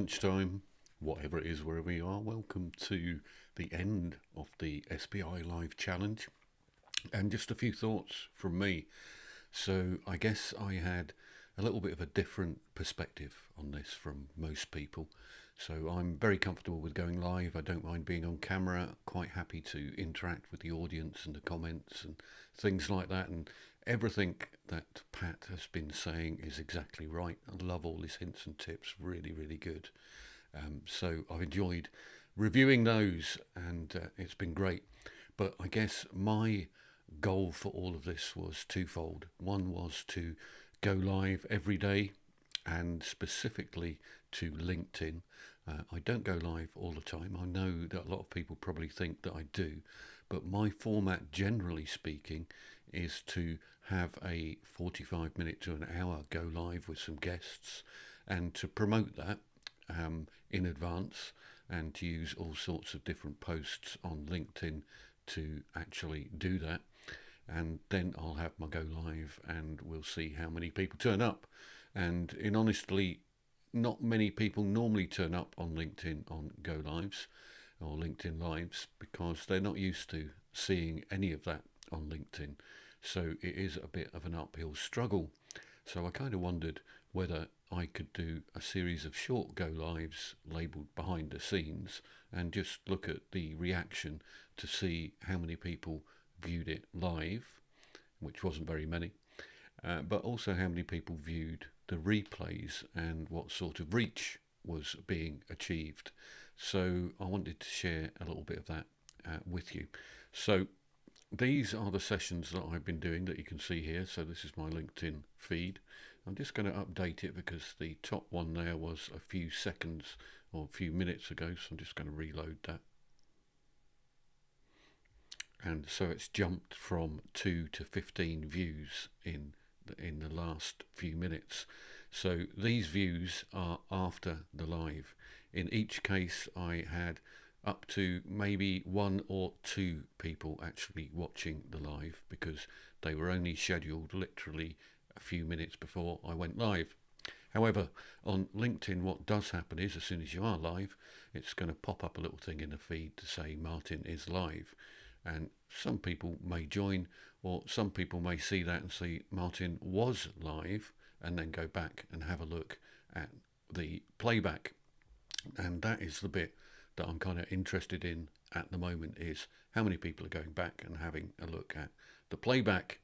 lunchtime, whatever it is, wherever you are. Welcome to the end of the SBI Live Challenge. And just a few thoughts from me. So I guess I had a little bit of a different perspective on this from most people. So I'm very comfortable with going live. I don't mind being on camera, quite happy to interact with the audience and the comments and things like that. And everything that Pat has been saying is exactly right. I love all his hints and tips, really, really good. So I've enjoyed reviewing those and it's been great. But I guess my goal for all of this was twofold. One was to go live every day and specifically to LinkedIn. I don't go live all the time. I know that a lot of people probably think that I do, but my format, generally speaking, is to have a 45-minute to an hour go live with some guests and to promote that in advance and to use all sorts of different posts on LinkedIn to actually do that. And then I'll have my go live and we'll see how many people turn up. And in honestly, not many people normally turn up on LinkedIn on go lives or LinkedIn lives because they're not used to seeing any of that on LinkedIn. So it is a bit of an uphill struggle. So I kind of wondered whether I could do a series of short go lives labelled behind the scenes and just look at the reaction to see how many people viewed it live, which wasn't very many, but also how many people viewed the replays and what sort of reach was being achieved. So I wanted to share a little bit of that with you. So these are the sessions that I've been doing that you can see here. So this is my LinkedIn feed. I'm just going to update it because the top one there was a few seconds or a few minutes ago, so I'm just going to reload that. And so it's jumped from 2 to 15 views in the last few minutes. So these views are after the live. In each case I had up to maybe 1 or 2 people actually watching the live because they were only scheduled literally a few minutes before I went live. However, on LinkedIn what does happen is as soon as you are live, it's going to pop up a little thing in the feed to say Martin is live. And some people may join, or some people may see that and see Martin was live and then go back and have a look at the playback. And that is the bit that I'm kind of interested in at the moment, is how many people are going back and having a look at the playback.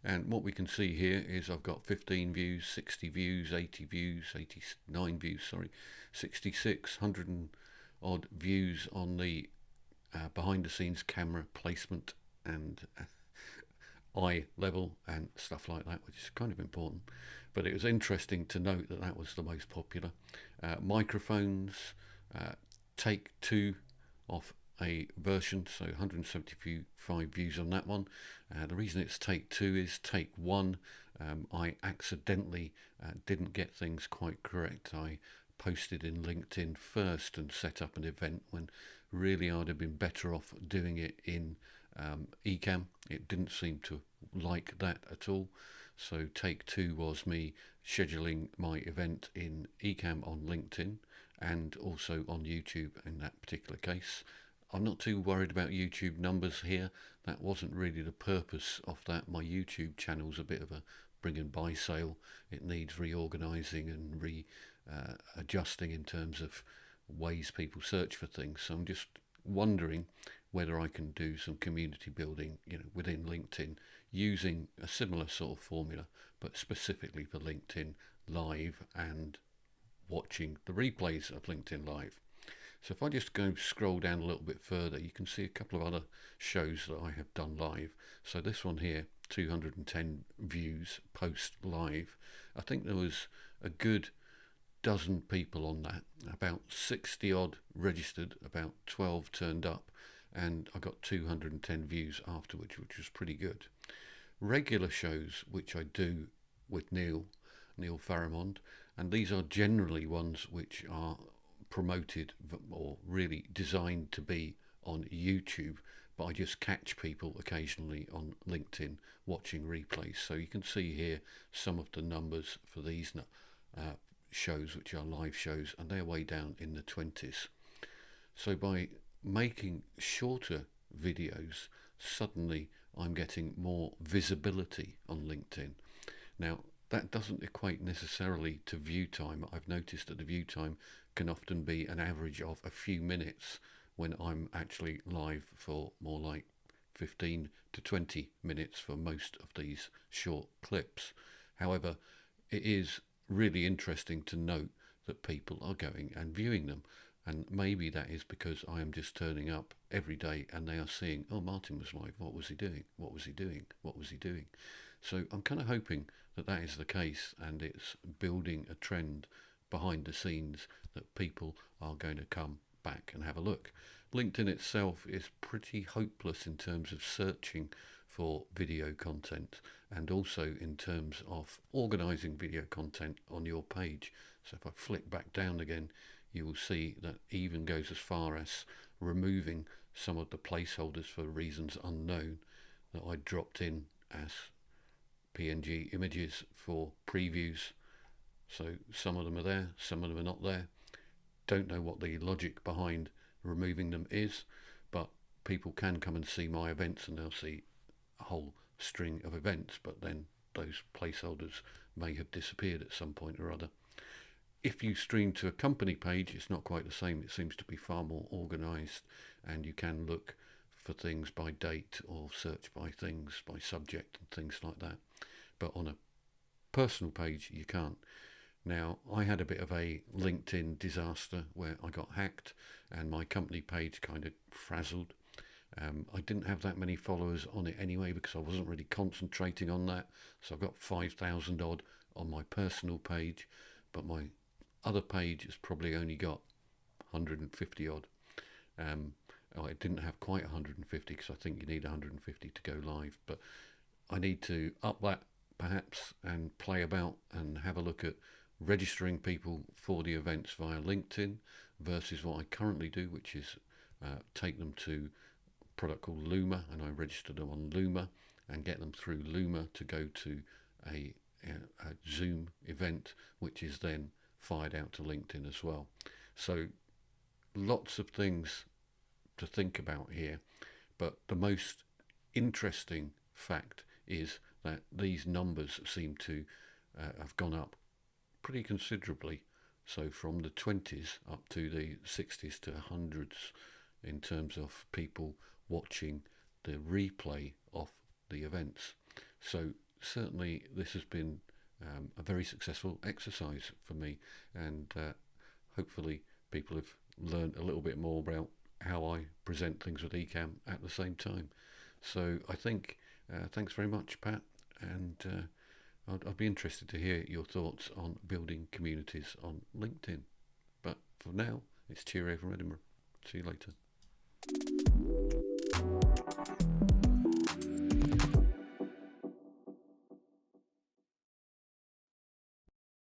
And what we can see here is I've got 15 views, 60 views, 80 views, 89 views, 66, 100 and odd views on the behind the scenes camera placement and eye level and stuff like that, which is kind of important. But it was interesting to note that that was the most popular. Microphones, take 2 of a version, so 175 views on that one. The reason it's take 2 is take 1. I accidentally didn't get things quite correct. I posted in LinkedIn first and set up an event when really I'd have been better off doing it in Ecamm. It didn't seem to like that at all. So take 2 was me scheduling my event in Ecamm on LinkedIn and also on YouTube in that particular case. I'm not too worried about YouTube numbers here. That wasn't really the purpose of that. My YouTube channel's a bit of a bring and buy sale. It needs reorganising and adjusting in terms of ways people search for things. So I'm just wondering whether I can do some community building, within LinkedIn using a similar sort of formula, but specifically for LinkedIn Live and watching the replays of LinkedIn Live. So if I just go scroll down a little bit further, you can see a couple of other shows that I have done live. So this one here, 210 views post live. I think there was a good dozen people on that, about 60 odd registered, about 12 turned up, and I got 210 views afterwards, which was pretty good. Regular shows which I do with Neil Faramond, and these are generally ones which are promoted or really designed to be on YouTube, but I just catch people occasionally on LinkedIn watching replays. So you can see here some of the numbers for these shows which are live shows, and they're way down in the 20s. So by making shorter videos, suddenly I'm getting more visibility on LinkedIn. Now, that doesn't equate necessarily to view time. I've noticed that the view time can often be an average of a few minutes when I'm actually live for more like 15 to 20 minutes for most of these short clips. However, it is really interesting to note that people are going and viewing them. And maybe that is because I am just turning up every day and they are seeing, oh, Martin was live. What was he doing? What was he doing? What was he doing? So I'm kind of hoping that that is the case, and it's building a trend behind the scenes that people are going to come back and have a look. LinkedIn itself is pretty hopeless in terms of searching for video content, and also in terms of organizing video content on your page. So if I flick back down again, you will see that even goes as far as removing some of the placeholders for reasons unknown that I dropped in as PNG images for previews. So some of them are there, some of them are not there. Don't know what the logic behind removing them is, but people can come and see my events and they'll see a whole string of events, but then those placeholders may have disappeared at some point or other. If you stream to a company page, it's not quite the same. It seems to be far more organised, and you can look for things by date or search by things by subject and things like that. But on a personal page, you can't. Now, I had a bit of a LinkedIn disaster where I got hacked and my company page kind of frazzled. I didn't have that many followers on it anyway because I wasn't really concentrating on that. So I've got 5,000 odd on my personal page, but my other page has probably only got 150 odd. It didn't have quite 150 because I think you need 150 to go live, but I need to up that perhaps and play about and have a look at registering people for the events via LinkedIn versus what I currently do, which is take them to a product called Luma, and I register them on Luma and get them through Luma to go to a Zoom event, which is then fired out to LinkedIn as well. So lots of things to think about here, but the most interesting fact is that these numbers seem to have gone up pretty considerably. So from the 20s up to the 60s to hundreds in terms of people watching the replay of the events. So certainly this has been a very successful exercise for me, and hopefully people have learned a little bit more about how I present things with Ecamm at the same time. So I think thanks very much, Pat, and I'd be interested to hear your thoughts on building communities on LinkedIn. But for now, it's cheerio from Edinburgh. See you later.